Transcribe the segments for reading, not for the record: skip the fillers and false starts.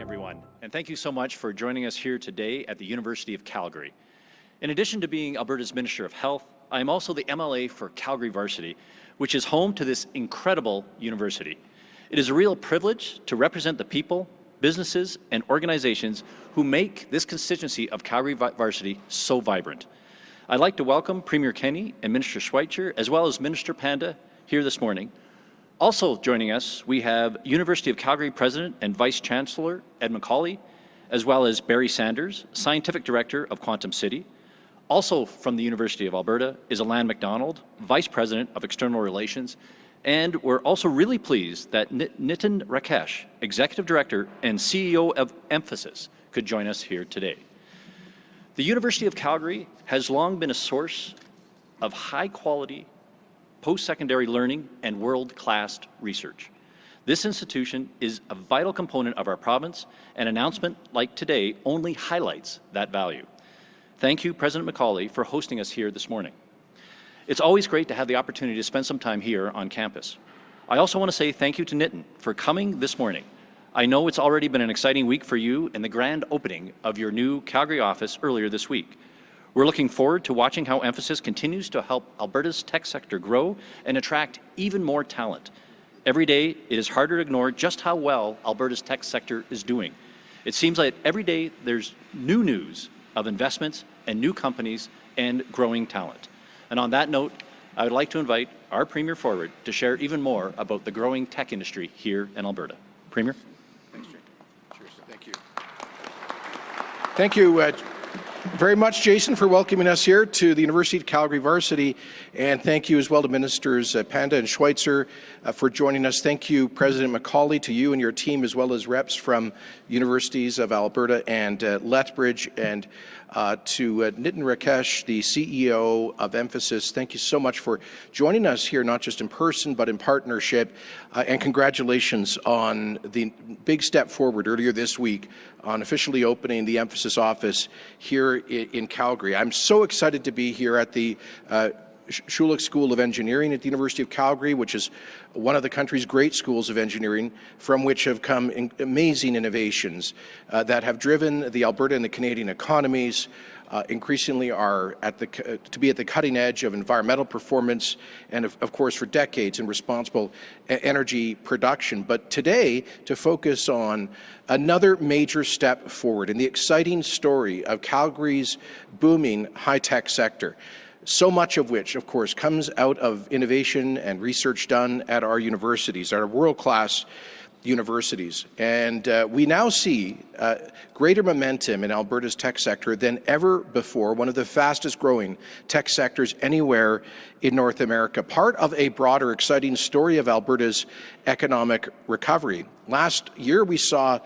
everyone, and thank you so much for joining us here today at the University of Calgary. In addition to being Alberta's Minister of Health, I am also the MLA for Calgary Varsity, which is home to this incredible university. It is a real privilege to represent the people, businesses, and organizations who make this constituency of Calgary Varsity so vibrant. I'd like to welcome Premier Kenney and Minister Schweitzer, as well as Minister Panda, here this morning. Also joining us, we have University of Calgary President and Vice Chancellor Ed McCauley, as well as Barry Sanders, Scientific Director of Quantum City. Also from the University of Alberta is Alan MacDonald, Vice President of External Relations, and we're also really pleased that Nitin Rakesh, Executive Director and CEO of Emphasis, could join us here today. The University of Calgary has long been a source of high-quality post-secondary learning and world-class research. This institution is a vital component of our province, and an announcement like today only highlights that value. Thank you, President McCauley, for hosting us here this morning. It's always great to have the opportunity to spend some time here on campus. I also want to say thank you to Nitin for coming this morning. I know it's already been an exciting week for you in the grand opening of your new Calgary office earlier this week. We're looking forward to watching how Emphasis continues to help Alberta's tech sector grow and attract even more talent. Every day, it is harder to ignore just how well Alberta's tech sector is doing. It seems like every day there's new news of investments and new companies and growing talent. And on that note, I would like to invite our Premier forward to share even more about the growing tech industry here in Alberta. Premier? Thanks, Jay. Cheers. Thank you. Thank you very much, Jason, for welcoming us here to the University of Calgary Varsity, and thank you as well to Ministers Panda and Schweitzer for joining us. Thank you, President McCauley, to you and your team, as well as reps from universities of Alberta and Lethbridge, and to Nitin Rakesh, the CEO of Emphasis. Thank you so much for joining us here, not just in person, but in partnership, and congratulations on the big step forward earlier this week on officially opening the Emphasis office here in Calgary. I'm so excited to be here at the Schulich School of Engineering at the University of Calgary, which is one of the country's great schools of engineering, from which have come amazing innovations that have driven the Alberta and the Canadian economies, increasingly are to be at the cutting edge of environmental performance and, of course, for decades in responsible energy production. But today, to focus on another major step forward in the exciting story of Calgary's booming high-tech sector, so much of which, of course, comes out of innovation and research done at our universities, our world-class universities. And we now see greater momentum in Alberta's tech sector than ever before, one of the fastest growing tech sectors anywhere in North America, part of a broader exciting story of Alberta's economic recovery. Last year we saw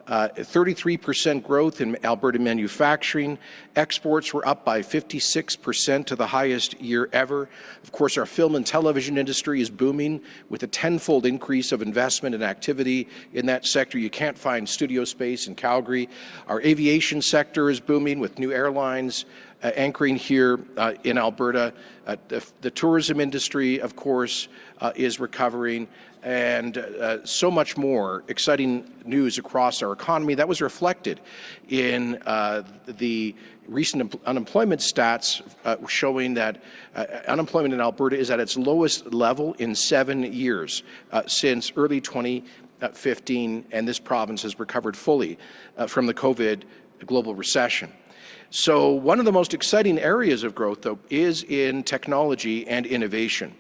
33% growth in Alberta manufacturing. Exports were up by 56% to the highest year ever. Of course, our film and television industry is booming with a tenfold increase of investment and activity in that sector. You can't find studio space in Calgary. Our aviation sector is booming with new airlines anchoring here in Alberta. The tourism industry, of course, is recovering, and so much more exciting news across our economy. That was reflected in the recent unemployment stats showing that unemployment in Alberta is at its lowest level in 7 years since early 2015, and this province has recovered fully from the COVID global recession. So one of the most exciting areas of growth, though, is in technology and innovation.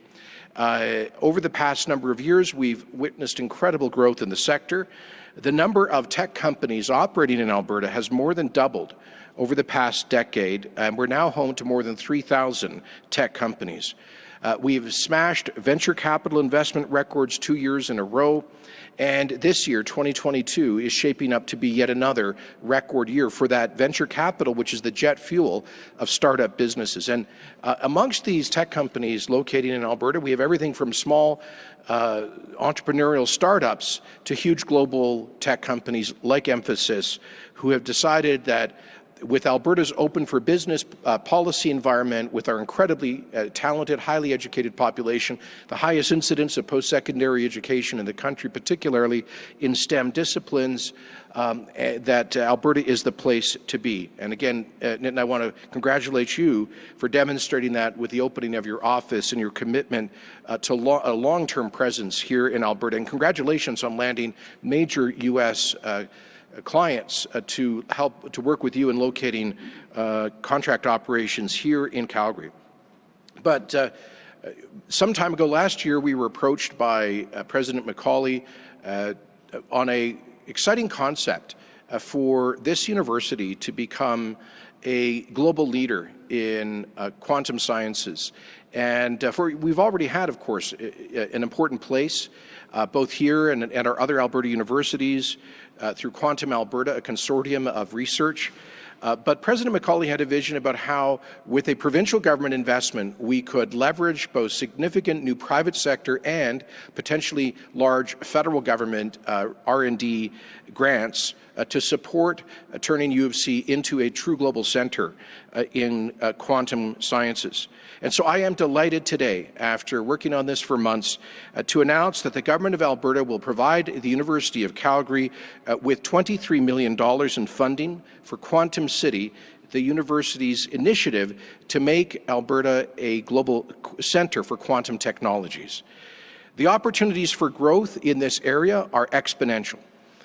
Over the past number of years, we've witnessed incredible growth in the sector. The number of tech companies operating in Alberta has more than doubled over the past decade, and we're now home to more than 3,000 tech companies. We've smashed venture capital investment records 2 years in a row, and this year, 2022, is shaping up to be yet another record year for that venture capital, which is the jet fuel of startup businesses. And amongst these tech companies located in Alberta, we have everything from small entrepreneurial startups to huge global tech companies like Emphasis, who have decided that with Alberta's open for business policy environment, with our incredibly talented, highly educated population, the highest incidence of post-secondary education in the country, particularly in STEM disciplines, that Alberta is the place to be. And again, Nitin, I want to congratulate you for demonstrating that with the opening of your office and your commitment to a long-term presence here in Alberta. And congratulations on landing major U.S. clients to work with you in locating contract operations here in Calgary. But some time ago last year, we were approached by President McCauley on an exciting concept for this university to become a global leader in quantum sciences. And we've already had, of course, an important place both here and at our other Alberta universities through Quantum Alberta, a consortium of research. But President McCauley had a vision about how, with a provincial government investment, we could leverage both significant new private sector and potentially large federal government R&D grants to support turning U of C into a true global centre in quantum sciences. And so I am delighted today, after working on this for months, to announce that the Government of Alberta will provide the University of Calgary with $23 million in funding for Quantum City, the university's initiative to make Alberta a global centre for quantum technologies. The opportunities for growth in this area are exponential,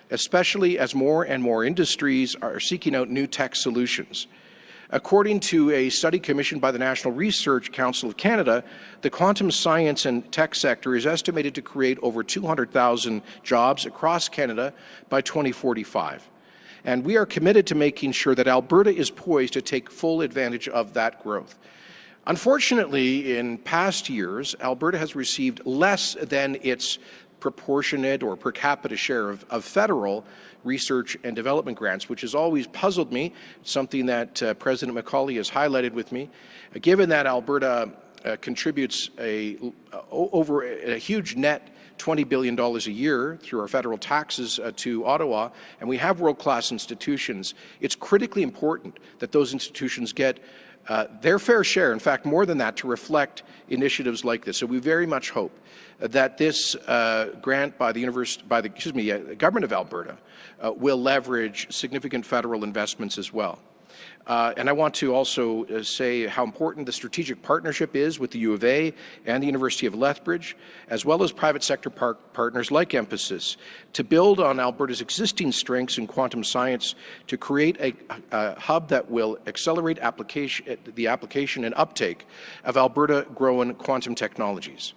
especially as more and more industries are seeking out new tech solutions. According to a study commissioned by the National Research Council of Canada, the quantum science and tech sector is estimated to create over 200,000 jobs across Canada by 2045. And we are committed to making sure that Alberta is poised to take full advantage of that growth. Unfortunately, in past years, Alberta has received less than its proportionate or per capita share of federal research and development grants, which has always puzzled me. It's something that President McCauley has highlighted with me. Given that Alberta contributes over a huge net $20 billion a year through our federal taxes to Ottawa, and we have world-class institutions, it's critically important that those institutions get their fair share, in fact more than that, to reflect initiatives like this. So we very much hope that this grant by the Government of Alberta will leverage significant federal investments as well. And I want to also say how important the strategic partnership is with the U of A and the University of Lethbridge, as well as private sector partners like Emphasis, to build on Alberta's existing strengths in quantum science to create a hub that will accelerate the application and uptake of Alberta-grown quantum technologies.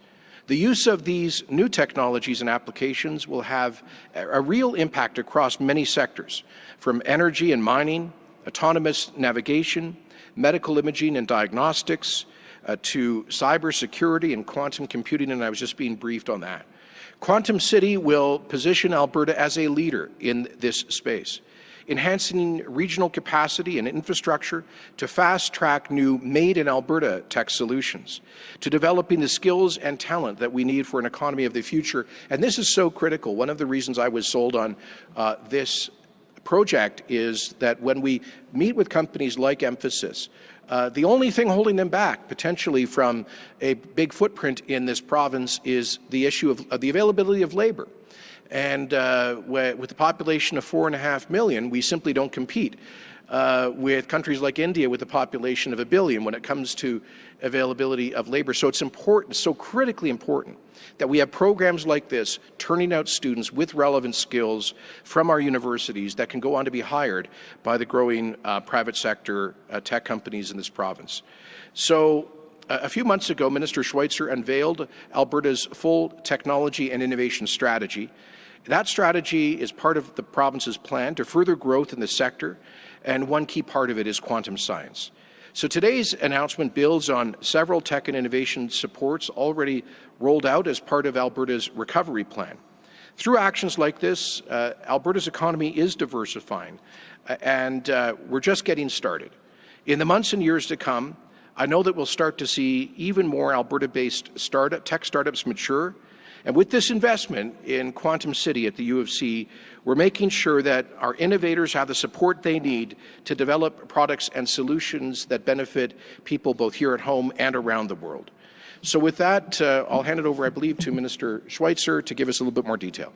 The use of these new technologies and applications will have a real impact across many sectors, from energy and mining, autonomous navigation, medical imaging and diagnostics, to cybersecurity and quantum computing, and I was just being briefed on that. Quantum City will position Alberta as a leader in this space, enhancing regional capacity and infrastructure to fast-track new made-in-Alberta tech solutions, to developing the skills and talent that we need for an economy of the future. And this is so critical. One of the reasons I was sold on this project is that when we meet with companies like Emphasis, the only thing holding them back potentially from a big footprint in this province is the issue of the availability of labor. And with a population of 4.5 million, we simply don't compete with countries like India with a population of 1 billion when it comes to availability of labor. So it's important, so critically important, that we have programs like this turning out students with relevant skills from our universities that can go on to be hired by the growing private sector tech companies in this province. So a few months ago, Minister Schweitzer unveiled Alberta's full technology and innovation strategy. That strategy is part of the province's plan to further growth in the sector, and one key part of it is quantum science. So today's announcement builds on several tech and innovation supports already rolled out as part of Alberta's recovery plan. Through actions like this, Alberta's economy is diversifying, and we're just getting started. In the months and years to come, I know that we'll start to see even more Alberta-based tech startups mature, And with this investment in Quantum City at the U of C, we're making sure that our innovators have the support they need to develop products and solutions that benefit people both here at home and around the world. So with that, I'll hand it over, I believe, to Minister Schweitzer to give us a little bit more detail.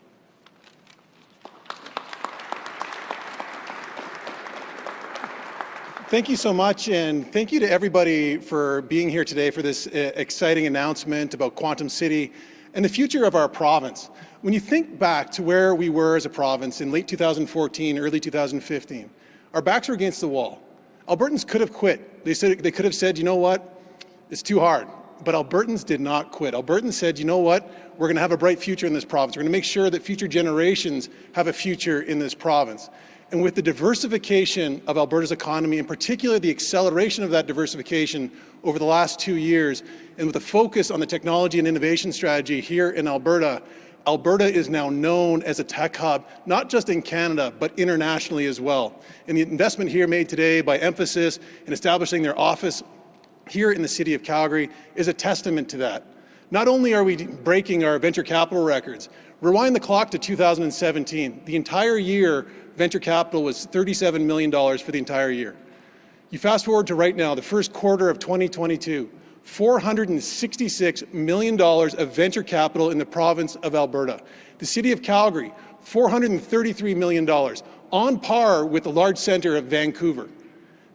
Thank you so much, and thank you to everybody for being here today for this exciting announcement about Quantum City and the future of our province. When you think back to where we were as a province in late 2014, early 2015, our backs were against the wall. Albertans could have quit. They could have said, you know what, it's too hard. But Albertans did not quit. Albertans said, you know what, we're going to have a bright future in this province. We're going to make sure that future generations have a future in this province. And with the diversification of Alberta's economy, in particular the acceleration of that diversification over the last 2 years, and with a focus on the technology and innovation strategy here in Alberta, Alberta is now known as a tech hub, not just in Canada, but internationally as well. And the investment here made today by Emphasis in establishing their office here in the city of Calgary is a testament to that. Not only are we breaking our venture capital records, rewind the clock to 2017. The entire year, venture capital was $37 million for the entire year. You fast forward to right now, the first quarter of 2022, $466 million of venture capital in the province of Alberta. The city of Calgary, $433 million, on par with the large centre of Vancouver.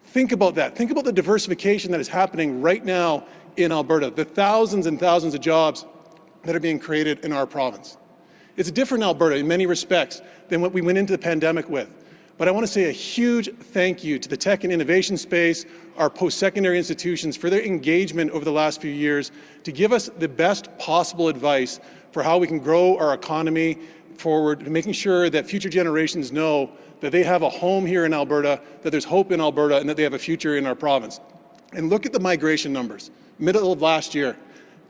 Think about that. Think about the diversification that is happening right now in Alberta, the thousands and thousands of jobs that are being created in our province. It's a different Alberta in many respects than what we went into the pandemic with. But I want to say a huge thank you to the tech and innovation space, our post-secondary institutions for their engagement over the last few years to give us the best possible advice for how we can grow our economy forward, making sure that future generations know that they have a home here in Alberta, that there's hope in Alberta, and that they have a future in our province. And look at the migration numbers. Middle of last year,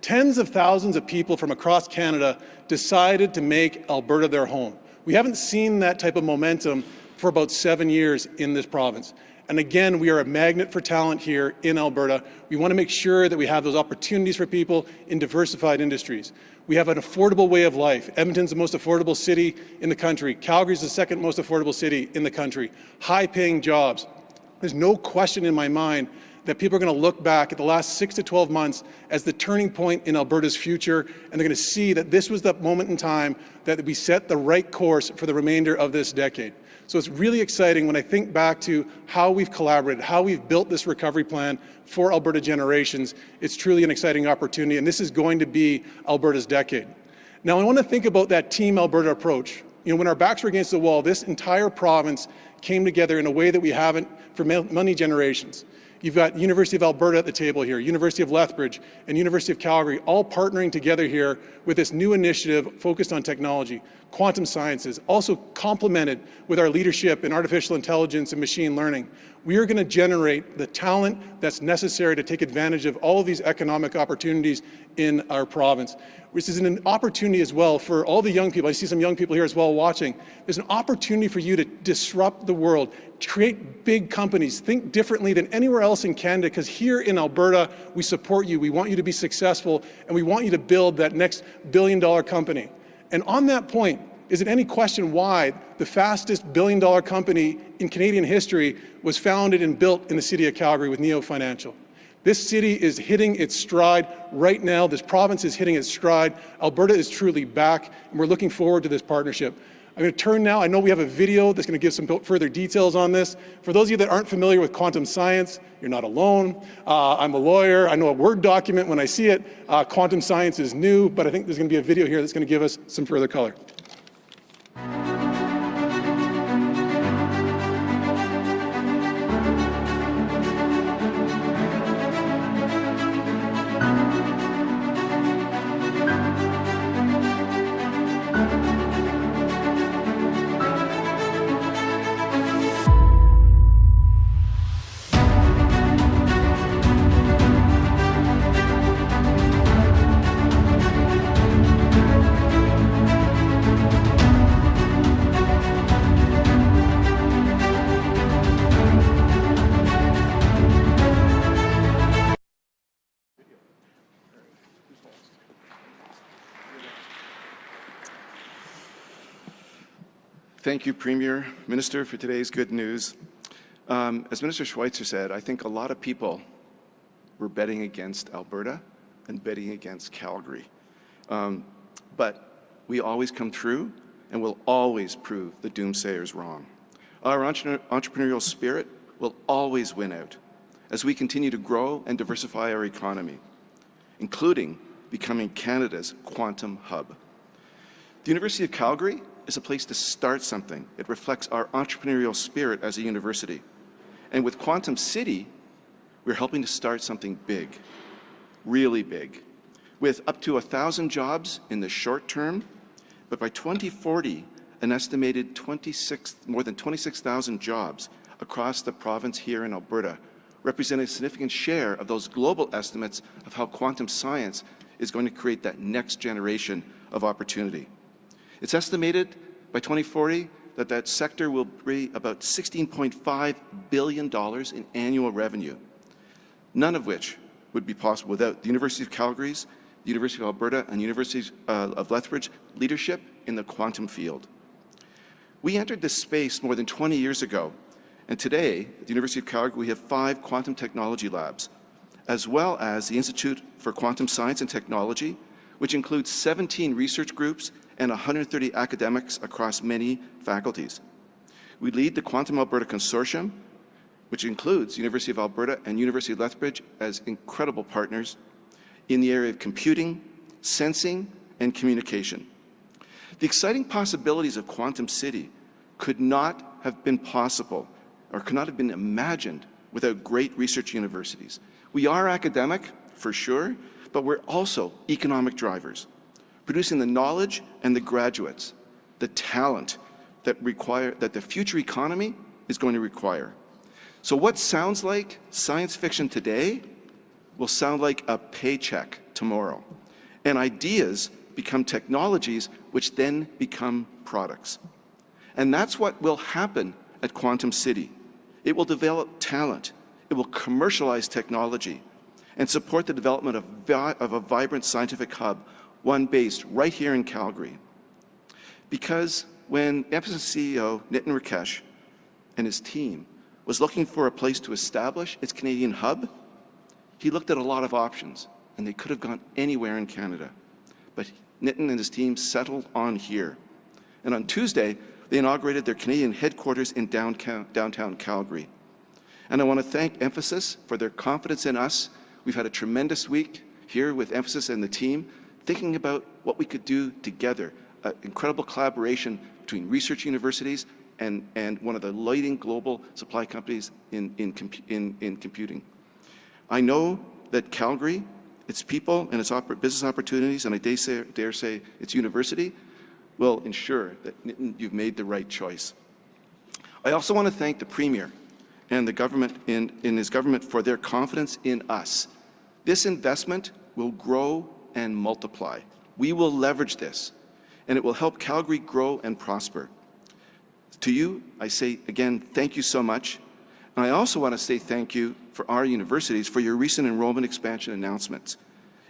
tens of thousands of people from across Canada decided to make Alberta their home. We haven't seen that type of momentum for about 7 years in this province. And again, we are a magnet for talent here in Alberta. We want to make sure that we have those opportunities for people in diversified industries. We have an affordable way of life. Edmonton's the most affordable city in the country. Calgary's the second most affordable city in the country. High-paying jobs. There's no question in my mind that people are going to look back at the last 6 to 12 months as the turning point in Alberta's future, and they're going to see that this was the moment in time that we set the right course for the remainder of this decade. So it's really exciting when I think back to how we've collaborated, how we've built this recovery plan for Alberta generations. It's truly an exciting opportunity, and this is going to be Alberta's decade. Now, I want to think about that Team Alberta approach. You know, when our backs were against the wall, this entire province came together in a way that we haven't for many generations. You've got University of Alberta at the table here, University of Lethbridge, and University of Calgary all partnering together here with this new initiative focused on technology, quantum sciences, also complemented with our leadership in artificial intelligence and machine learning. We are going to generate the talent that's necessary to take advantage of all of these economic opportunities in our province. This is an opportunity as well for all the young people. I see some young people here as well watching. There's an opportunity for you to disrupt the world, create big companies, think differently than anywhere else in Canada, because here in Alberta, we support you. We want you to be successful, and we want you to build that next billion-dollar company. And on that point, is it any question why the fastest billion-dollar company in Canadian history was founded and built in the city of Calgary with Neo Financial? This city is hitting its stride right now. This province is hitting its stride. Alberta is truly back, and we're looking forward to this partnership. I'm going to turn now. I know we have a video that's going to give some further details on this. For those of you that aren't familiar with quantum science, you're not alone. I'm a lawyer. I know a Word document when I see it. Quantum science is new, but I think there's going to be a video here that's going to give us some further color. Thank you, Premier, Minister, for today's good news. As Minister Schweitzer said, I think a lot of people were betting against Alberta and betting against Calgary. But we always come through and will always prove the doomsayers wrong. Our entrepreneurial spirit will always win out as we continue to grow and diversify our economy, including becoming Canada's quantum hub. The University of Calgary is a place to start something. It reflects our entrepreneurial spirit as a university. And with Quantum City, we're helping to start something big, really big, with up to 1,000 jobs in the short term, but by 2040, an estimated more than 26,000 jobs across the province here in Alberta, representing a significant share of those global estimates of how quantum science is going to create that next generation of opportunity. It's estimated by 2040 that that sector will bring about $16.5 billion in annual revenue, none of which would be possible without the University of Calgary's, the University of Alberta, and University of Lethbridge leadership in the quantum field. We entered this space more than 20 years ago, and today at the University of Calgary we have 5 quantum technology labs, as well as the Institute for Quantum Science and Technology, which includes 17 research groups and 130 academics across many faculties. We lead the Quantum Alberta Consortium, which includes University of Alberta and University of Lethbridge as incredible partners in the area of computing, sensing, and communication. The exciting possibilities of Quantum City could not have been possible or could not have been imagined without great research universities. We are academic, for sure, but we're also economic drivers, producing the knowledge and the graduates, the talent that the future economy is going to require. So what sounds like science fiction today will sound like a paycheck tomorrow. And ideas become technologies which then become products. And that's what will happen at Quantum City. It will develop talent, it will commercialize technology, and support the development of a vibrant scientific hub, one based right here in Calgary. Because when Emphasis CEO Nitin Rakesh and his team was looking for a place to establish its Canadian hub, he looked at a lot of options, and they could have gone anywhere in Canada. But Nitin and his team settled on here. And on Tuesday, they inaugurated their Canadian headquarters in downtown Calgary. And I want to thank Emphasis for their confidence in us. We've had a tremendous week here with Emphasis and the team, thinking about what we could do together, an incredible collaboration between research universities and one of the leading global supply companies in computing. I know that Calgary, its people and its business opportunities, and I dare say its university, will ensure that you've made the right choice. I also want to thank the Premier and the government in his government for their confidence in us. This investment will grow and multiply. We will leverage this, and it will help Calgary grow and prosper. To you, I say again, thank you so much. And I also want to say thank you for our universities for your recent enrollment expansion announcements.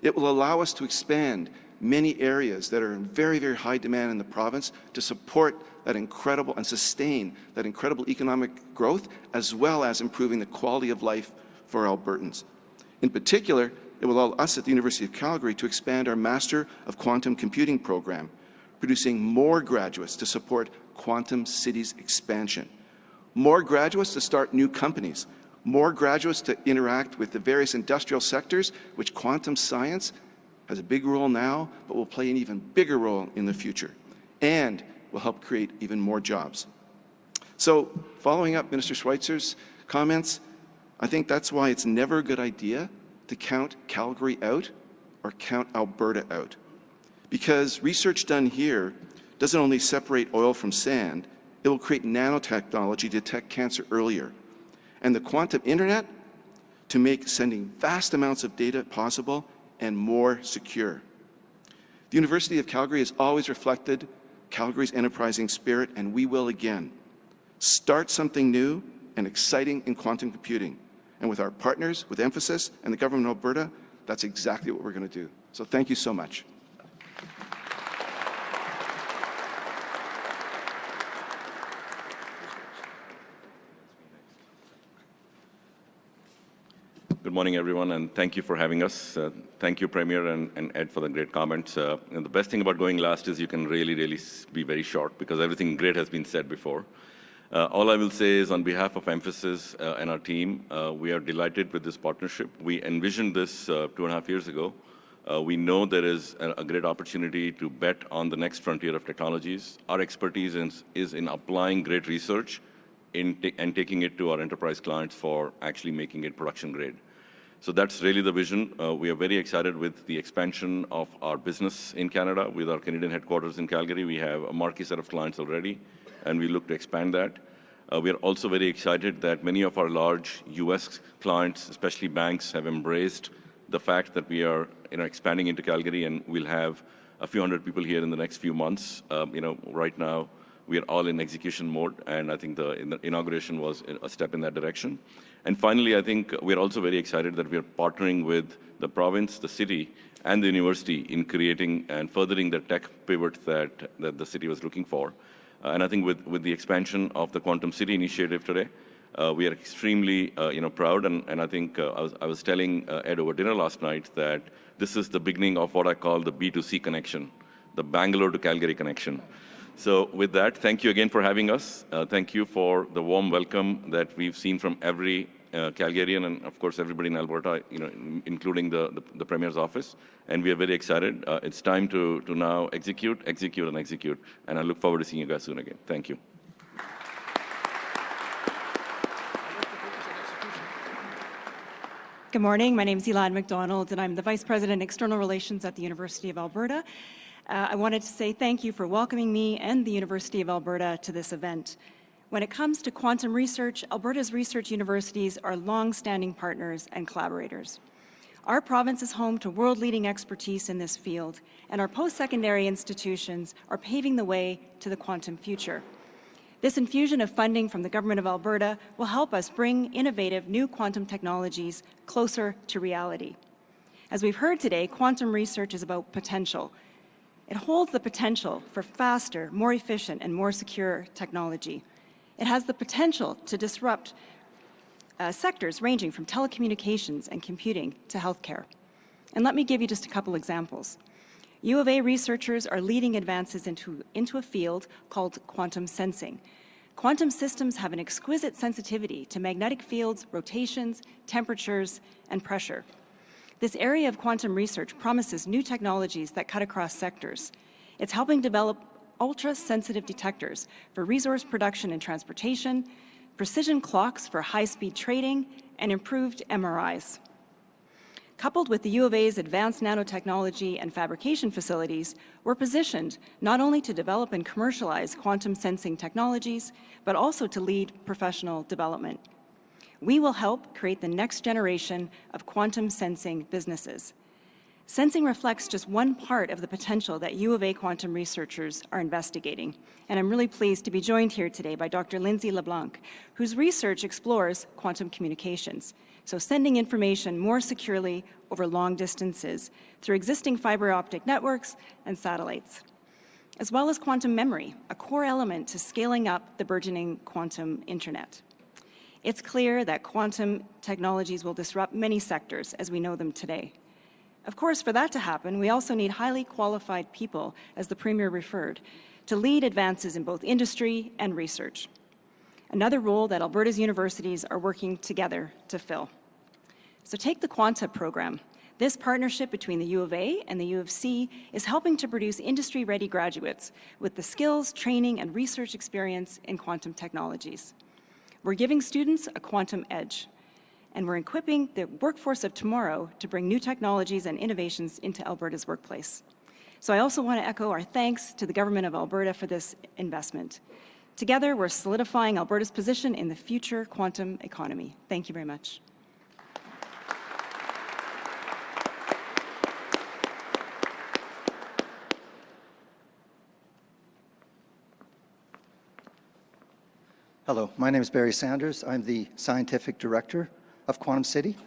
It will allow us to expand many areas that are in very, very high demand in the province to support that incredible and sustain that incredible economic growth, as well as improving the quality of life for Albertans. In particular, it will allow us at the University of Calgary to expand our Master of Quantum Computing program, producing more graduates to support Quantum City's expansion, more graduates to start new companies, more graduates to interact with the various industrial sectors, which quantum science has a big role now, but will play an even bigger role in the future, and will help create even more jobs. So, following up Minister Schweitzer's comments, I think that's why it's never a good idea to count Calgary out or count Alberta out. Because research done here doesn't only separate oil from sand, it will create nanotechnology to detect cancer earlier. And the quantum internet to make sending vast amounts of data possible and more secure. The University of Calgary has always reflected Calgary's enterprising spirit, and we will again start something new and exciting in quantum computing. And with our partners, with Emphasis and the government of Alberta, that's exactly what we're going to do. So thank you so much. Good morning, everyone, and thank you for having us. Thank you, Premier and Ed, for the great comments. And the best thing about going last is you can really be very short because everything great has been said before. All I will say is on behalf of Emphasis and our team, we are delighted with this partnership. We envisioned this 2.5 years ago. We know there is a great opportunity to bet on the next frontier of technologies. Our expertise is in applying great research and taking it to our enterprise clients for actually making it production grade. So that's really the vision. We are very excited with the expansion of our business in Canada with our Canadian headquarters in Calgary. We have a marquee set of clients already, and we look to expand that. We are also very excited that many of our large U.S. clients, especially banks, have embraced the fact that we are expanding into Calgary, and we'll have a few hundred people here in the next few months. Right now, we are all in execution mode, and I think the inauguration was a step in that direction. And finally, I think we're also very excited that we are partnering with the province, the city, and the university in creating and furthering the tech pivot that the city was looking for. And I think with the expansion of the Quantum City initiative today, we are extremely proud, and I think I was telling Ed over dinner last night that this is the beginning of what I call the B2C connection, the Bangalore to Calgary connection. So with that, thank you again for having us. Thank you for the warm welcome that we've seen from every Calgarian and, of course, everybody in Alberta, including the Premier's office. And we are very excited. It's time to now execute, and I look forward to seeing you guys soon again. Thank you. Good morning. My name is Elad McDonald, and I'm the Vice President, External Relations at the University of Alberta. I wanted to say thank you for welcoming me and the University of Alberta to this event. When it comes to quantum research, Alberta's research universities are long-standing partners and collaborators. Our province is home to world-leading expertise in this field, and our post-secondary institutions are paving the way to the quantum future. This infusion of funding from the Government of Alberta will help us bring innovative new quantum technologies closer to reality. As we've heard today, quantum research is about potential. It holds the potential for faster, more efficient, and more secure technology. It has the potential to disrupt sectors ranging from telecommunications and computing to healthcare. And let me give you just a couple examples. U of A researchers are leading advances into a field called quantum sensing. Quantum systems have an exquisite sensitivity to magnetic fields, rotations, temperatures, and pressure. This area of quantum research promises new technologies that cut across sectors. It's helping develop ultra-sensitive detectors for resource production and transportation, precision clocks for high-speed trading, and improved MRIs. Coupled with the U of A's advanced nanotechnology and fabrication facilities, we're positioned not only to develop and commercialize quantum sensing technologies, but also to lead professional development. We will help create the next generation of quantum sensing businesses. Sensing reflects just one part of the potential that U of A quantum researchers are investigating. And I'm really pleased to be joined here today by Dr. Lindsay LeBlanc, whose research explores quantum communications, so sending information more securely over long distances through existing fiber optic networks and satellites, as well as quantum memory, a core element to scaling up the burgeoning quantum internet. It's clear that quantum technologies will disrupt many sectors as we know them today. Of course, for that to happen, we also need highly qualified people, as the Premier referred, to lead advances in both industry and research, another role that Alberta's universities are working together to fill. So take the Quanta program. This partnership between the U of A and the U of C is helping to produce industry-ready graduates with the skills, training, and research experience in quantum technologies. We're giving students a quantum edge, and we're equipping the workforce of tomorrow to bring new technologies and innovations into Alberta's workplace. So I also want to echo our thanks to the Government of Alberta for this investment. Together, we're solidifying Alberta's position in the future quantum economy. Thank you very much. Hello, my name is Barry Sanders. I'm the Scientific Director of Quantum City,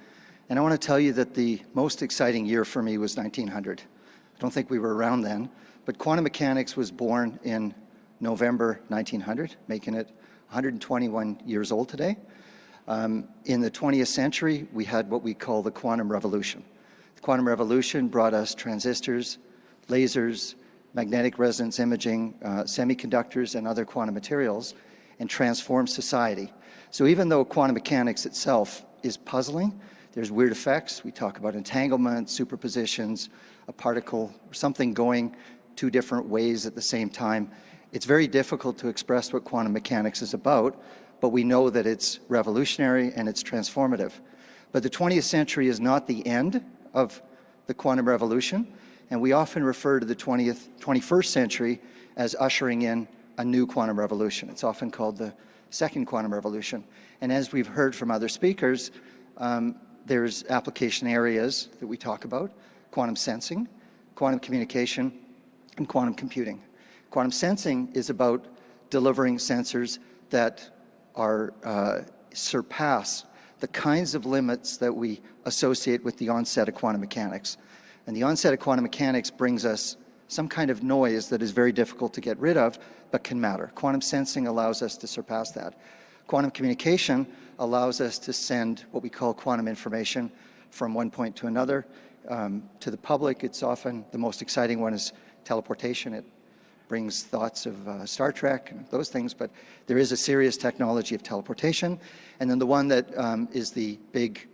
and I want to tell you that the most exciting year for me was 1900. I don't think we were around then, but quantum mechanics was born in November 1900, making it 121 years old today. In the 20th century, we had what we call the quantum revolution. The quantum revolution brought us transistors, lasers, magnetic resonance imaging, semiconductors, and other quantum materials, and transformed society. So even though quantum mechanics itself is puzzling, there's weird effects. We talk about entanglement, superpositions, a particle, something going two different ways at the same time. It's very difficult to express what quantum mechanics is about, but we know that it's revolutionary and it's transformative. But the 20th century is not the end of the quantum revolution, and we often refer to the 21st century as ushering in a new quantum revolution. It's often called the second quantum revolution. And as we've heard from other speakers, there's application areas that we talk about: quantum sensing, quantum communication, and quantum computing. Quantum sensing is about delivering sensors that surpass the kinds of limits that we associate with the onset of quantum mechanics. And the onset of quantum mechanics brings us some kind of noise that is very difficult to get rid of, but can matter. Quantum sensing allows us to surpass that. Quantum communication allows us to send what we call quantum information from one point to another. To the public, it's often the most exciting one is teleportation. It brings thoughts of Star Trek and those things, but there is a serious technology of teleportation. And then the one that is the big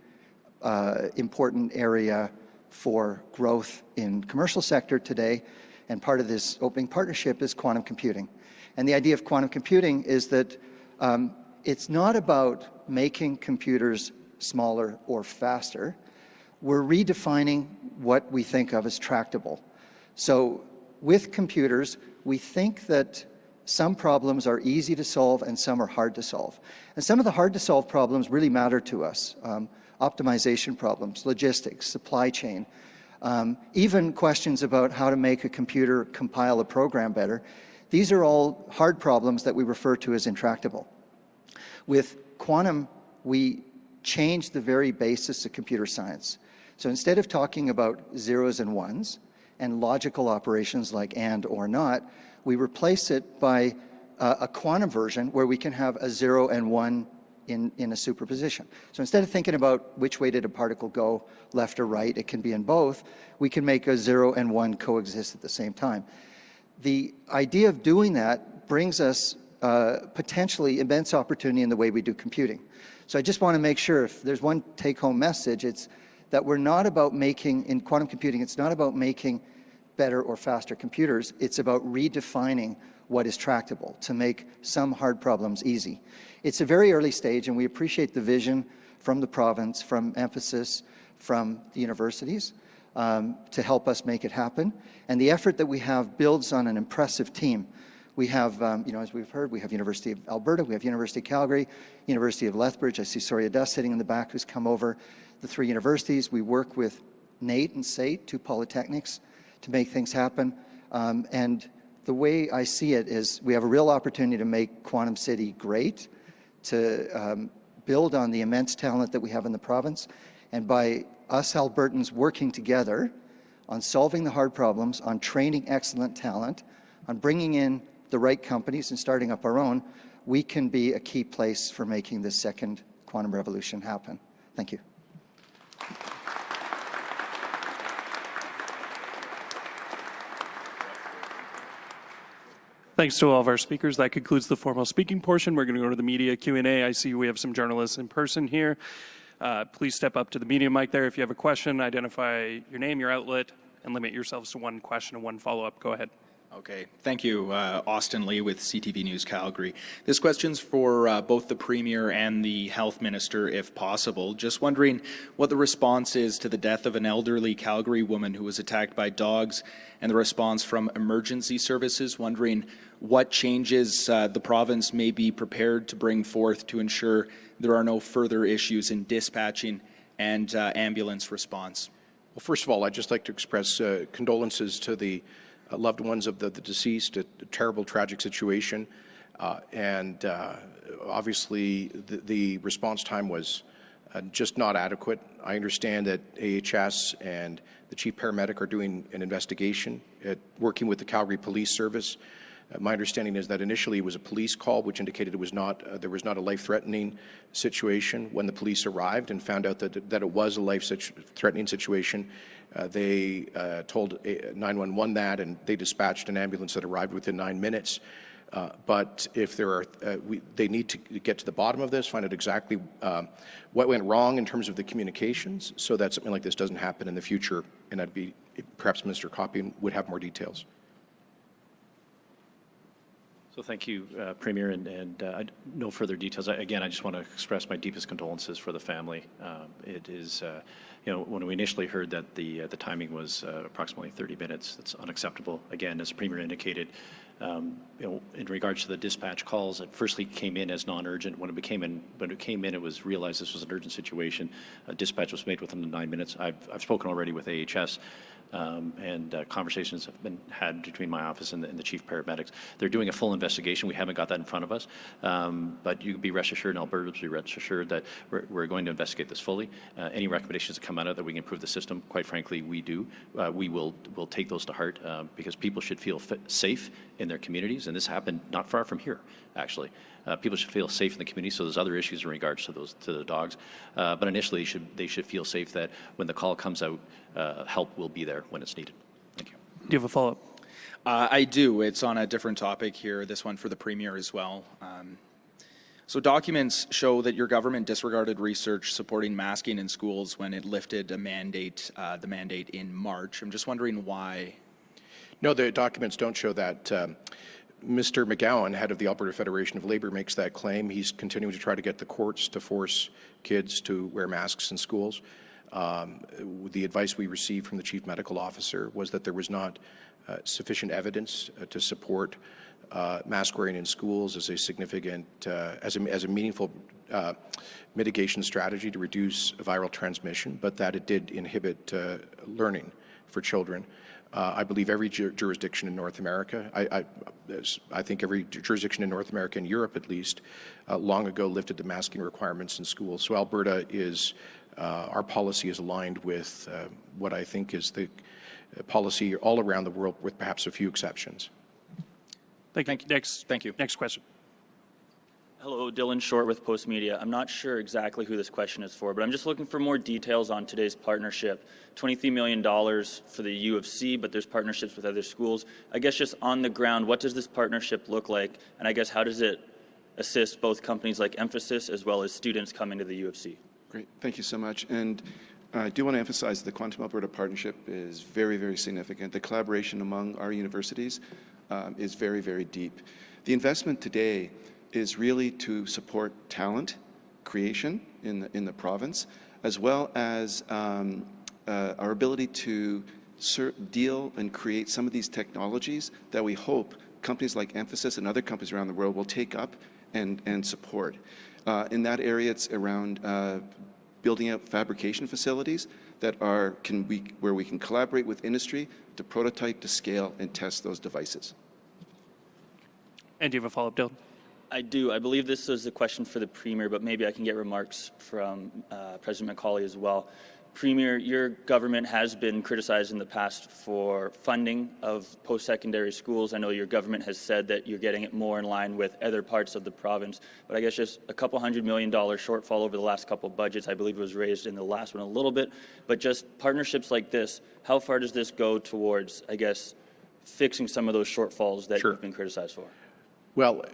important area for growth in commercial sector today, and part of this opening partnership, is quantum computing. And the idea of quantum computing is that it's not about making computers smaller or faster. We're redefining what we think of as tractable. So with computers, we think that some problems are easy to solve and some are hard to solve. And some of the hard to solve problems really matter to us. Optimization problems, logistics, supply chain, even questions about how to make a computer compile a program better. These are all hard problems that we refer to as intractable. With quantum, we change the very basis of computer science. So instead of talking about zeros and ones and logical operations like and or not, we replace it by a quantum version where we can have a 0 and 1 in a superposition. So instead of thinking about which way did a particle go, left or right, it can be in both, we can make a 0 and 1 coexist at the same time. The idea of doing that brings us potentially immense opportunity in the way we do computing. So I just want to make sure, if there's one take-home message, it's that we're not about making, in quantum computing, it's not about making better or faster computers. It's about redefining what is tractable to make some hard problems easy. It's a very early stage, and we appreciate the vision from the province, from emphasis from the universities to help us make it happen. And the effort that we have builds on an impressive team. We have, as we've heard, we have University of Alberta, we have University of Calgary, University of Lethbridge. I see Soria Dust sitting in the back who's come over. The three universities. We work with NAIT and SAIT, two polytechnics, to make things happen. And the way I see it is we have a real opportunity to make Quantum City great, to build on the immense talent that we have in the province. And by us Albertans working together on solving the hard problems, on training excellent talent, on bringing in the right companies and starting up our own, we can be a key place for making this second quantum revolution happen. Thank you. Thanks to all of our speakers. That concludes the formal speaking portion. We're going to go to the media Q&A. I see we have some journalists in person here. Please step up to the media mic there. If you have a question, identify your name, your outlet, and limit yourselves to one question and one follow-up. Go ahead. Okay, thank you. Austin Lee with CTV News Calgary. This question's for both the Premier and the Health Minister, if possible. Just wondering what the response is to the death of an elderly Calgary woman who was attacked by dogs, and the response from emergency services. Wondering what changes the province may be prepared to bring forth to ensure there are no further issues in dispatching and ambulance response. Well, first of all, I'd just like to express condolences to the loved ones of the deceased. A terrible, tragic situation. Obviously, the response time was just not adequate. I understand that AHS and the Chief Paramedic are doing an investigation, working with the Calgary Police Service My understanding is that initially it was a police call, which indicated it was not there was not a life-threatening situation. When the police arrived and found out that it was a life-threatening situation, they told 911 that, and they dispatched an ambulance that arrived within 9 minutes. But if there are, they need to get to the bottom of this, find out exactly what went wrong in terms of the communications, so that something like this doesn't happen in the future. And I'd be, perhaps Mr. Copping would have more details. So thank you, Premier, and no further details. Again, I just want to express my deepest condolences for the family. It is, when we initially heard that the timing was approximately 30 minutes, that's unacceptable. Again, as the Premier indicated, in regards to the dispatch calls, it firstly came in as non-urgent. When it came in, it was realized this was an urgent situation. Dispatch was made within the 9 minutes. I've spoken already with AHS. And conversations have been had between my office and the chief paramedics. They're doing a full investigation. We haven't got that in front of us, but you can be rest assured, and Alberta be rest assured that we're going to investigate this fully. Any recommendations that come out of that we can improve the system, quite frankly, we do. We'll take those to heart because people should feel safe in their communities, and this happened not far from here, actually. People should feel safe in the community, so there's other issues in regards to the dogs. But initially, they should feel safe that when the call comes out, help will be there when it's needed. Thank you. Do you have a follow-up? I do. It's on a different topic here, this one for the Premier as well. So documents show that your government disregarded research supporting masking in schools when it lifted the mandate in March. I'm just wondering why. No, the documents don't show that. Mr. McGowan, head of the Alberta Federation of Labour, makes that claim. He's continuing to try to get the courts to force kids to wear masks in schools. The advice we received from the Chief Medical Officer was that there was not sufficient evidence to support mask wearing in schools as a significant, as a meaningful mitigation strategy to reduce viral transmission, but that it did inhibit learning for children. I believe every jurisdiction in North America, I think every jurisdiction in North America and Europe at least, long ago lifted the masking requirements in schools. So Alberta is, our policy is aligned with what I think is the policy all around the world, with perhaps a few exceptions. Thank you. Thank you. Next question. Hello, Dylan Short with Post Media. I'm not sure exactly who this question is for, but I'm just looking for more details on today's partnership. $23 million for the U of C, but there's partnerships with other schools. I guess just on the ground, what does this partnership look like? And I guess how does it assist both companies like Emphasis as well as students coming to the U of C? Great, thank you so much. And I do want to emphasize the Quantum Alberta partnership is very, very significant. The collaboration among our universities is very, very deep. The investment today is really to support talent creation in the province, as well as our ability to deal and create some of these technologies that we hope companies like Emphasis and other companies around the world will take up and support. In that area, it's around building out fabrication facilities that where we can collaborate with industry to prototype, to scale, and test those devices. And do you have a follow-up, Dylan? I do. I believe this is a question for the Premier, but maybe I can get remarks from President McCauley as well. Premier, your government has been criticized in the past for funding of post-secondary schools. I know your government has said that you're getting it more in line with other parts of the province, but I guess just a couple $100 million shortfall over the last couple of budgets. I believe it was raised in the last one a little bit, but just partnerships like this, how far does this go towards, I guess, fixing some of those shortfalls that you've been criticized for? Well,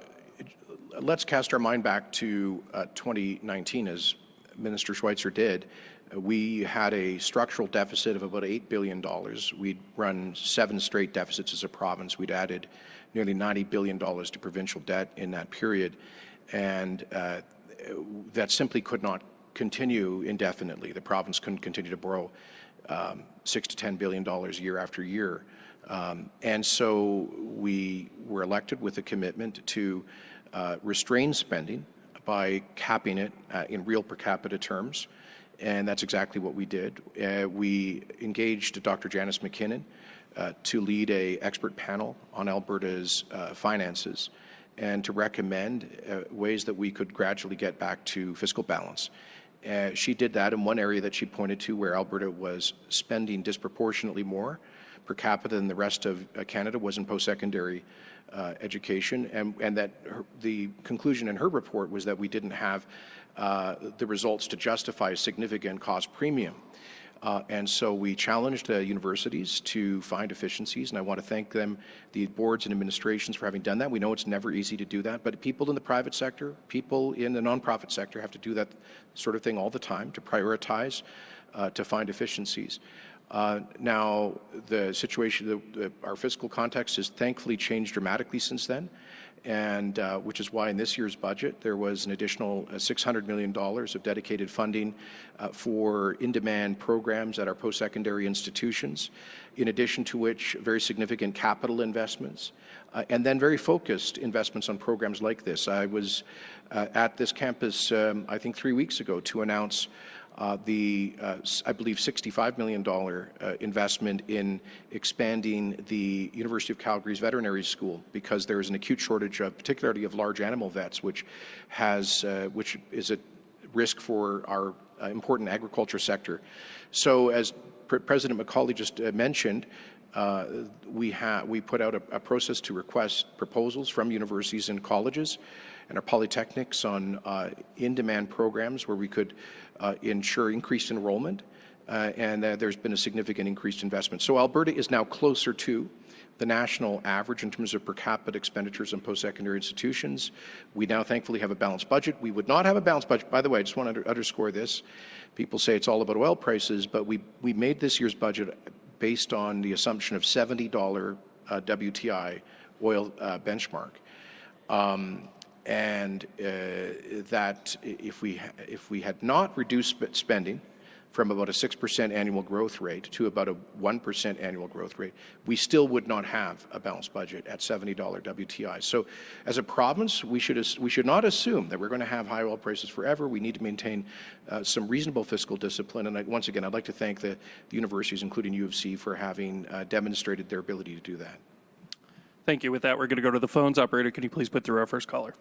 let's cast our mind back to 2019, as Minister Schweitzer did. We had a structural deficit of about $8 billion. We'd run 7 straight deficits as a province. We'd added nearly $90 billion to provincial debt in that period. And that simply could not continue indefinitely. The province couldn't continue to borrow $6 to $10 billion year after year. And so we were elected with a commitment to restrain spending by capping it in real per capita terms. And that's exactly what we did. We engaged Dr. Janice McKinnon to lead an expert panel on Alberta's finances and to recommend ways that we could gradually get back to fiscal balance. She did that in one area that she pointed to where Alberta was spending disproportionately more per capita than the rest of Canada was in post-secondary education, and that the conclusion in her report was that we didn't have the results to justify a significant cost premium. And so we challenged universities to find efficiencies, and I want to thank them, the boards and administrations, for having done that. We know it's never easy to do that, but people in the private sector, people in the nonprofit sector have to do that sort of thing all the time, to prioritize, to find efficiencies. Now, the situation, our fiscal context has thankfully changed dramatically since then, and which is why in this year's budget there was an additional $600 million of dedicated funding for in-demand programs at our post-secondary institutions, in addition to which very significant capital investments, and then very focused investments on programs like this. I was at this campus, I think 3 weeks ago, to announce I believe, $65 million investment in expanding the University of Calgary's veterinary school, because there is an acute shortage of, particularly of large animal vets, which is a risk for our important agriculture sector. So, as President McCauley just mentioned, we put out a process to request proposals from universities and colleges and our polytechnics on in-demand programs where we could ensure increased enrollment, and there's been a significant increased investment. So Alberta is now closer to the national average in terms of per capita expenditures on post-secondary institutions. We now thankfully have a balanced budget. We would not have a balanced budget. By the way, I just want to underscore this. People say it's all about oil prices, but we made this year's budget based on the assumption of $70 WTI oil benchmark. And that if we had not reduced spending from about a 6% annual growth rate to about a 1% annual growth rate, we still would not have a balanced budget at $70 WTI. So, as a province, we should not assume that we're going to have high oil prices forever. We need to maintain some reasonable fiscal discipline. And once again, I'd like to thank the universities, including U of C, for having demonstrated their ability to do that. Thank you. With that, we're going to go to the phones. Operator, can you please put through our first caller?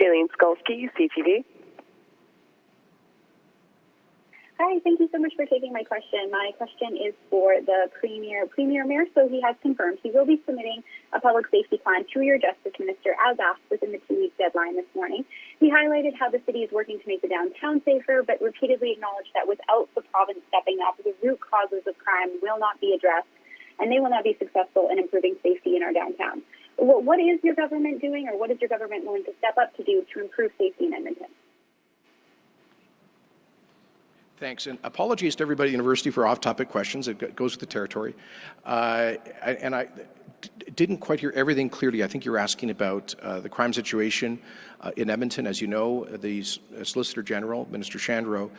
Jaylene Skolsky, CTV. Hi, thank you so much for taking my question. My question is for the Premier Mayor. So he has confirmed he will be submitting a public safety plan to your Justice Minister as asked within the 2-week deadline this morning. He highlighted how the city is working to make the downtown safer, but repeatedly acknowledged that without the province stepping up, the root causes of crime will not be addressed, and they will not be successful in improving safety in our downtown. What is your government doing, or what is your government willing to step up to do to improve safety in Edmonton? Thanks, and apologies to everybody at the university for off-topic questions. It goes with the territory. And I didn't quite hear everything clearly. I think you're asking about the crime situation in Edmonton. As you know, the Solicitor General, Minister Shandro,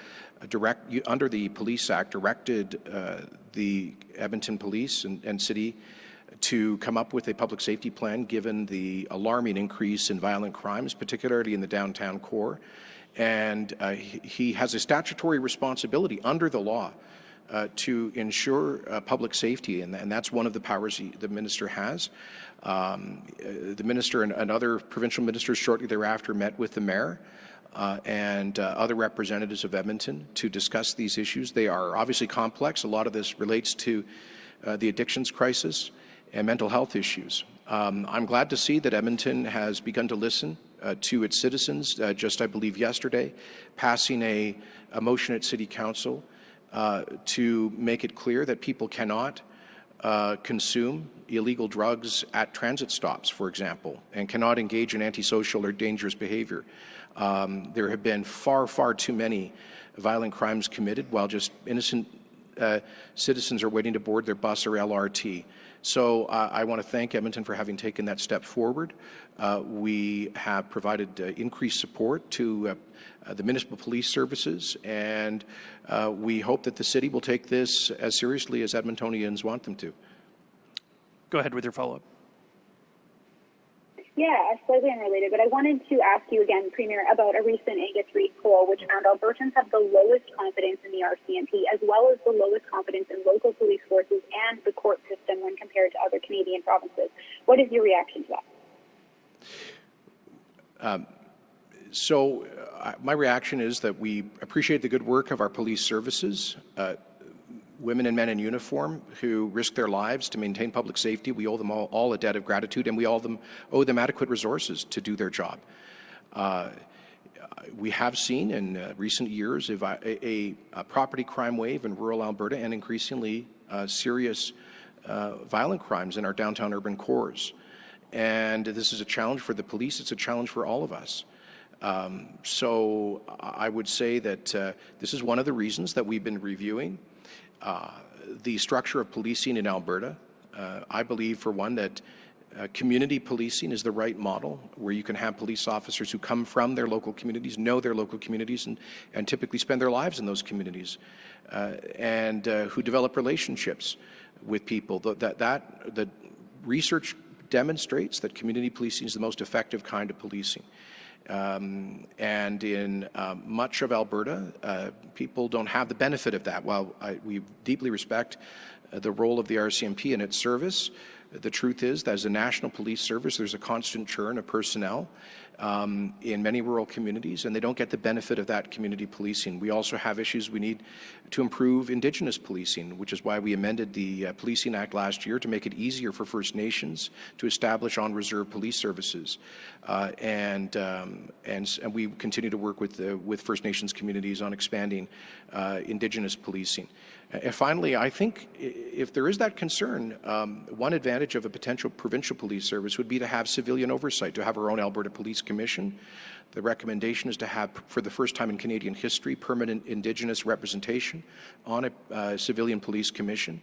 under the Police Act, directed the Edmonton Police and City to come up with a public safety plan given the alarming increase in violent crimes, particularly in the downtown core. And he has a statutory responsibility under the law to ensure public safety, and that's one of the powers the minister has. The minister and other provincial ministers shortly thereafter met with the mayor and other representatives of Edmonton to discuss these issues. They are obviously complex. A lot of this relates to the addictions crisis and mental health issues. I'm glad to see that Edmonton has begun to listen to its citizens, just I believe yesterday, passing a motion at City Council to make it clear that people cannot consume illegal drugs at transit stops, for example, and cannot engage in antisocial or dangerous behavior. There have been far too many violent crimes committed while just innocent citizens are waiting to board their bus or LRT. So I want to thank Edmonton for having taken that step forward. We have provided increased support to the municipal police services, and we hope that the city will take this as seriously as Edmontonians want them to. Go ahead with your follow-up. Yeah, slightly unrelated, but I wanted to ask you again, Premier, about a recent Angus Reid poll, which found Albertans have the lowest confidence in the RCMP, as well as the lowest confidence in local police forces and the court system when compared to other Canadian provinces. What is your reaction to that? My reaction is that we appreciate the good work of our police services. women and men in uniform who risk their lives to maintain public safety. We owe them all a debt of gratitude, and we owe them adequate resources to do their job. We have seen in recent years a property crime wave in rural Alberta and increasingly serious violent crimes in our downtown urban cores. And this is a challenge for the police. It's a challenge for all of us. So I would say that this is one of the reasons that we've been reviewing the structure of policing in Alberta. I believe, for one, that community policing is the right model, where you can have police officers who come from their local communities, know their local communities, and typically spend their lives in those communities, and who develop relationships with people. The research demonstrates that community policing is the most effective kind of policing. And in much of Alberta, people don't have the benefit of that. While we deeply respect the role of the RCMP and its service, the truth is that as a national police service, there's a constant churn of personnel in many rural communities, and they don't get the benefit of that community policing. We also have issues we need to improve Indigenous policing, which is why we amended the Policing Act last year to make it easier for First Nations to establish on-reserve police services. And we continue to work with First Nations communities on expanding Indigenous policing. And finally, I think if there is that concern, one advantage of a potential provincial police service would be to have civilian oversight, to have our own Alberta Police Commission. The recommendation is to have, for the first time in Canadian history, permanent Indigenous representation on a civilian police commission,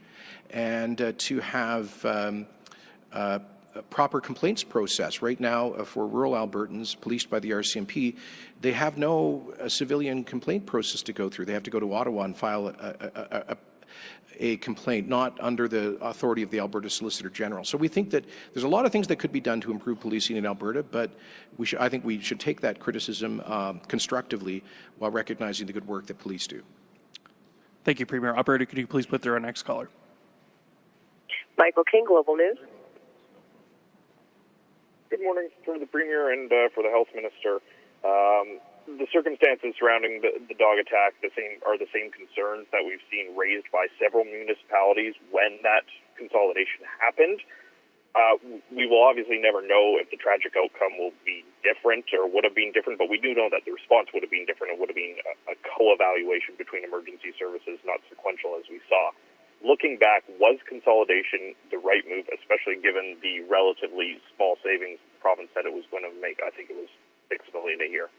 and to have a proper complaints process. Right now, for rural Albertans policed by the RCMP, they have no civilian complaint process to go through. They have to go to Ottawa and file a complaint, not under the authority of the Alberta Solicitor General. So we think that there's a lot of things that could be done to improve policing in Alberta, but I think we should take that criticism constructively while recognizing the good work that police do. Thank you, Premier. Operator, could you please put through our next caller? Michael King, Global News. Good morning for the Premier and for the Health Minister. The circumstances surrounding the dog attack are the same concerns that we've seen raised by several municipalities when that consolidation happened. We will obviously never know if the tragic outcome will be different or would have been different, but we do know that the response would have been different. It would have been a co-evaluation between emergency services, not sequential as we saw. Looking back, was consolidation the right move, especially given the relatively small savings the province said it was going to make? I think it was $6 million a year.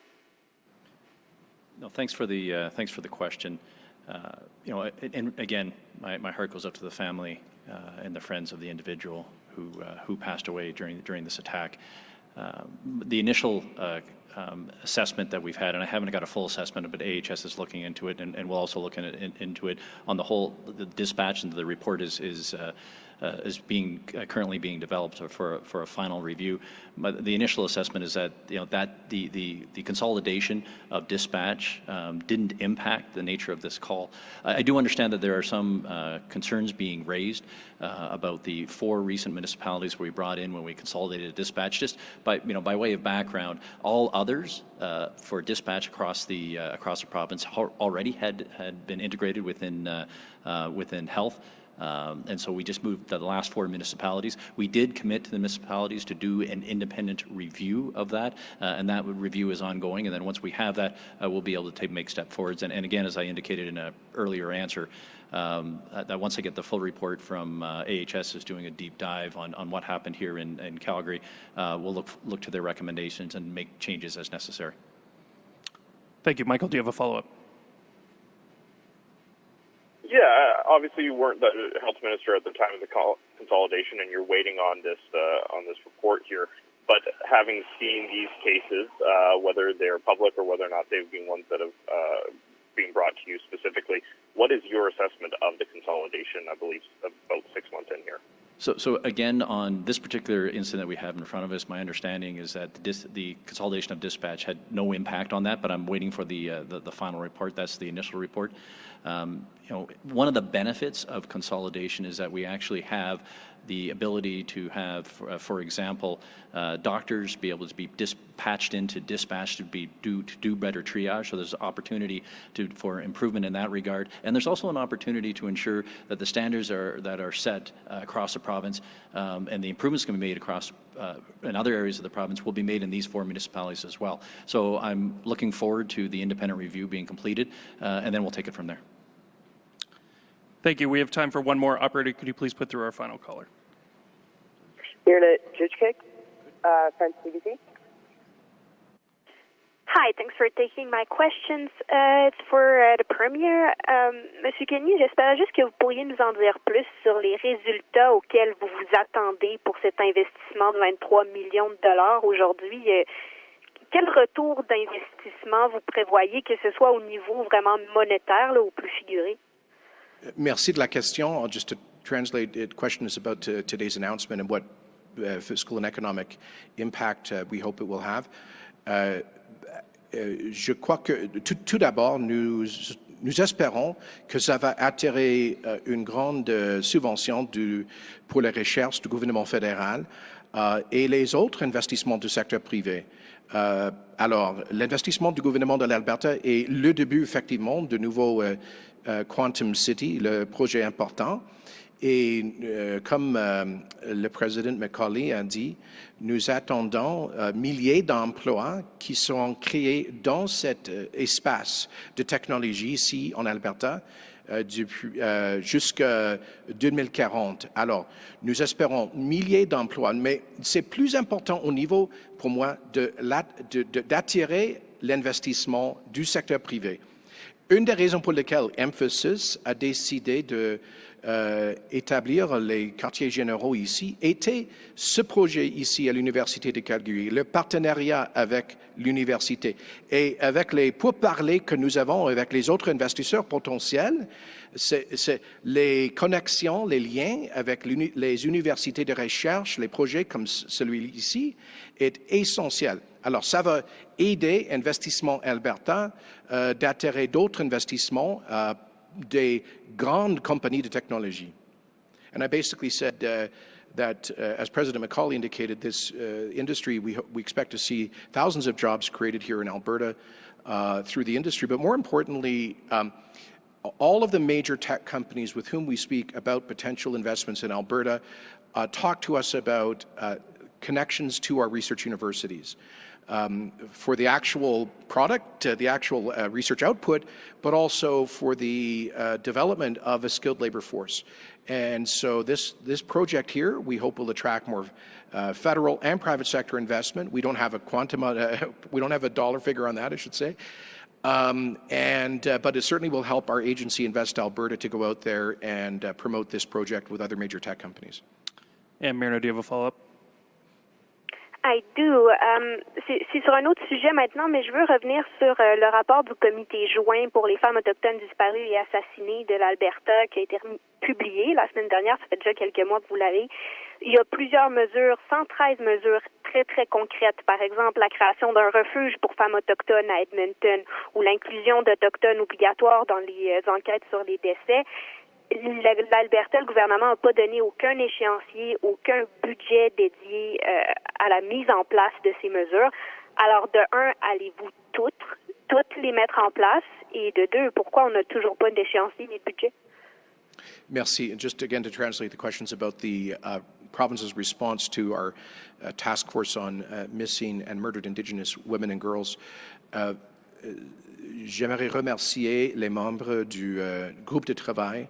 No, thanks for the question. And again, my heart goes up to the family and the friends of the individual who passed away during this attack. The initial assessment that we've had, and I haven't got a full assessment, but AHS is looking into it, and we'll also look into it on the whole. The dispatch and the report is currently being developed for a final review. But the initial assessment is that that the consolidation of dispatch didn't impact the nature of this call. I do understand that there are some concerns being raised about the 4 recent municipalities we brought in when we consolidated dispatch. Just by way of background, all others for dispatch across the province already had been integrated within health. And so we just moved the last 4 municipalities. We did commit to the municipalities to do an independent review of that, and that review is ongoing. And then once we have that, we'll be able to make step forwards. And again, as I indicated in an earlier answer, that once I get the full report from AHS is doing a deep dive on what happened here in Calgary, we'll look to their recommendations and make changes as necessary. Thank you. Michael, do you have a follow-up? Yeah, obviously you weren't the health minister at the time of the consolidation, and you're waiting on this report here. But having seen these cases, whether they're public or whether or not they've been ones that have been brought to you specifically, what is your assessment of the consolidation? I believe about 6 months in here. So again, on this particular incident that we have in front of us, my understanding is that the consolidation of dispatch had no impact on that, but I'm waiting for the final report. That's the initial report. One of the benefits of consolidation is that we actually have the ability to have, for example, doctors be able to be dispatched into dispatch to do better triage. So there's opportunity for improvement in that regard. And there's also an opportunity to ensure that the standards that are set across the province and the improvements can be made across in other areas of the province will be made in these 4 municipalities as well. So I'm looking forward to the independent review being completed, and then we'll take it from there. Thank you. We have time for one more. Operator, could you please put through our final caller? Mirna Jujkic, France CBC. Hi, thanks for taking my questions. It's for the Premier. Monsieur Kenny, j'espère juste que vous pourriez nous en dire plus sur les résultats auxquels vous vous attendez pour cet investissement de 23 millions de dollars aujourd'hui. Quel retour d'investissement vous prévoyez, que ce soit au niveau vraiment monétaire là, ou plus figuré? Merci de la question. Just to translate, the question is about today's announcement and what fiscal and economic impact we hope it will have. Je crois que tout d'abord, nous espérons que ça va attirer une grande subvention pour la recherche du gouvernement fédéral et les autres investissements du secteur privé. Alors, l'investissement du gouvernement de l'Alberta est le début, effectivement, de nouveau Quantum City, le projet important. Et comme le président Macaulay a dit, nous attendons milliers d'emplois qui seront créés dans cet espace de technologie ici en Alberta jusqu'à 2040. Alors, nous espérons milliers d'emplois, mais c'est plus important au niveau, pour moi, d'attirer l'investissement du secteur privé. Une des raisons pour lesquelles Emphasis a décidé d'établir les quartiers généraux ici était ce projet ici à l'Université de Calgary, le partenariat avec l'université et avec les pourparlers que nous avons avec les autres investisseurs potentiels, c'est les connexions, les liens avec les universités de recherche, les projets comme celui-ci est essentiel. Alors, ça va aider Investissement Alberta d'attirer d'autres investissements des grandes compagnies de technologie. And I basically said that, as President Macaulay indicated, this industry, we expect to see thousands of jobs created here in Alberta through the industry. But more importantly, all of the major tech companies with whom we speak about potential investments in Alberta talk to us about connections to our research universities. For the actual product, the actual research output, but also for the development of a skilled labor force. And so this project here, we hope will attract more federal and private sector investment. We don't have a quantum, we don't have a dollar figure on that, I should say. But it certainly will help our agency Invest Alberta to go out there and promote this project with other major tech companies. And Mirna, do you have a follow-up? I do. C'est sur un autre sujet maintenant, mais je veux revenir sur le rapport du comité joint pour les femmes autochtones disparues et assassinées de l'Alberta qui a été publié la semaine dernière. Ça fait déjà quelques mois que vous l'avez. Il y a plusieurs mesures, 113 mesures très, très concrètes. Par exemple, la création d'un refuge pour femmes autochtones à Edmonton ou l'inclusion d'Autochtones obligatoires dans les enquêtes sur les décès. L'Alberta, le gouvernement n'a pas donné aucun échéancier, aucun budget dédié à la mise en place de ces mesures. Alors, de un, allez-vous toutes les mettre en place? Et de deux, pourquoi on n'a toujours pas d'échéancier ni de budget? Merci. And just again to translate the questions about the province's response to our task force on missing and murdered Indigenous women and girls. J'aimerais remercier les membres du groupe de travail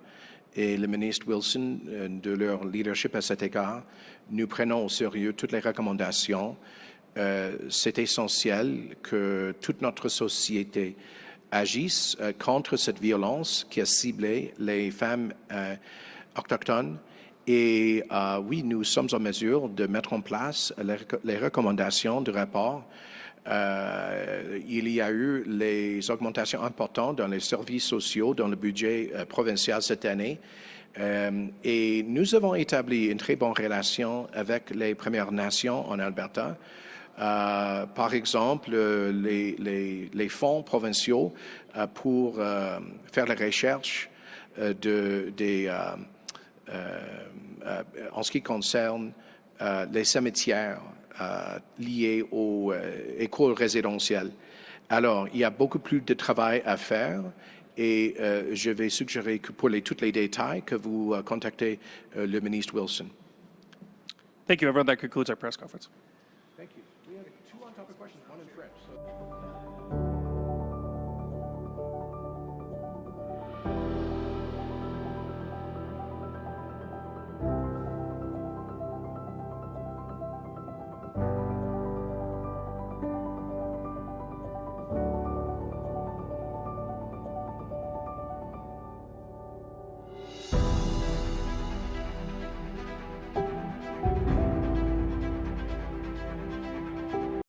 et le ministre Wilson de leur leadership à cet égard. Nous prenons au sérieux toutes les recommandations. C'est essentiel que toute notre société agisse contre cette violence qui a ciblé les femmes autochtones. Et oui, nous sommes en mesure de mettre en place les recommandations du rapport. Il y a eu les augmentations importantes dans les services sociaux, dans le budget provincial cette année. Et nous avons établi une très bonne relation avec les Premières Nations en Alberta. Par exemple, les fonds provinciaux pour faire la recherche des en ce qui concerne les cimetières liés aux écoles résidentielles. Alors, il y a beaucoup plus de travail à faire et je vais suggérer que pour tous les détails, que vous contactez le ministre Wilson. Thank you, everyone. That concludes our press conference. Thank you. We have two on-topic questions, one in French. So...